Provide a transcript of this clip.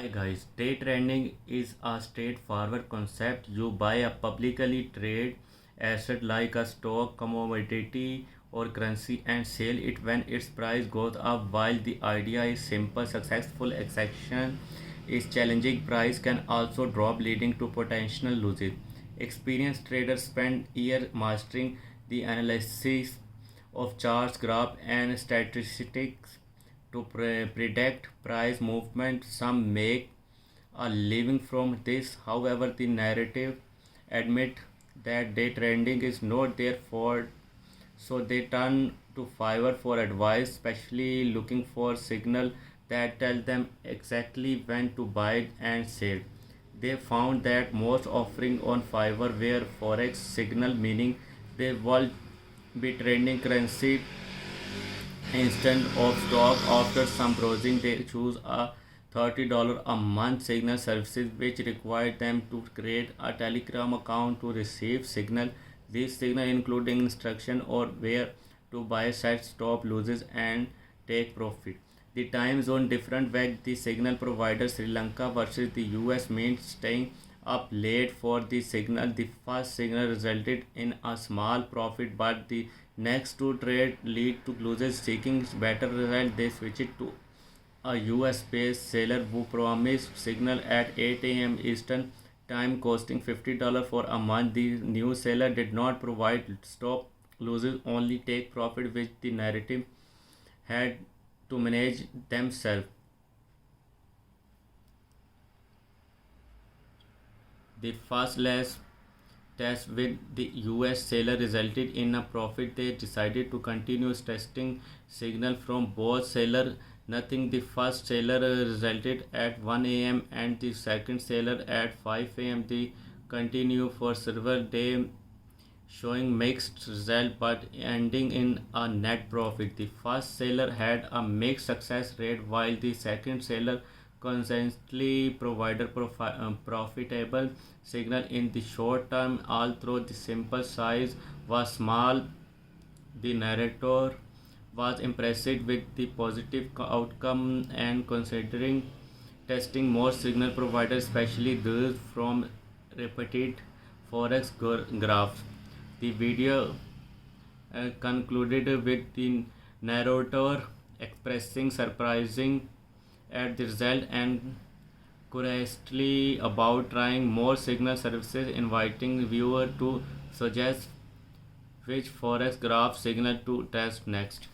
Hi guys, day trading is a straightforward concept. You buy a publicly traded asset like a stock, commodity, or currency and sell it when its price goes up. While the idea is simple, successful execution is challenging. Price can also drop, leading to potential losses. Experienced traders spend years mastering the analysis of charts, graphs, and statistics to predict price movement. Some make a living from this. However, the narrative admit that day trading is not their fault, so they turn to Fiverr for advice, especially looking for signal that tell them exactly when to buy and sell. They found that most offering on Fiverr were forex signal, meaning they will be trading currency instead of stock. After some browsing, they choose a $30 a month signal services, which require them to create a Telegram account to receive signal. These signal including instruction or where to buy, set stop losses, and take profit. The time zone different with the signal provider. Sri Lanka versus the US means staying up late for the signal. The first signal resulted in a small profit, but the next two trade lead to losses. Seeking better result, they switched to a US-based seller who promised signal at 8 a.m. Eastern time, costing $50 for a month. The new seller did not provide stop losses, only take profit, which the narrative had to manage themselves. The first last test with the US seller resulted in a profit. They decided to continue testing signal from both seller. Nothing. The first seller resulted at 1 a.m. and the second seller at 5 a.m. They continue for several days, showing mixed result but ending in a net profit. The first seller had a mixed success rate while the second seller consistently provided profitable signal in the short term. Although the sample size was small, the narrator was impressed with the positive outcome and considering testing more signal providers, especially those from repeated forex graphs. The video concluded with the narrator expressing surprising at the result and curiously about trying more signal services, inviting viewer to suggest which forex graph signal to test next.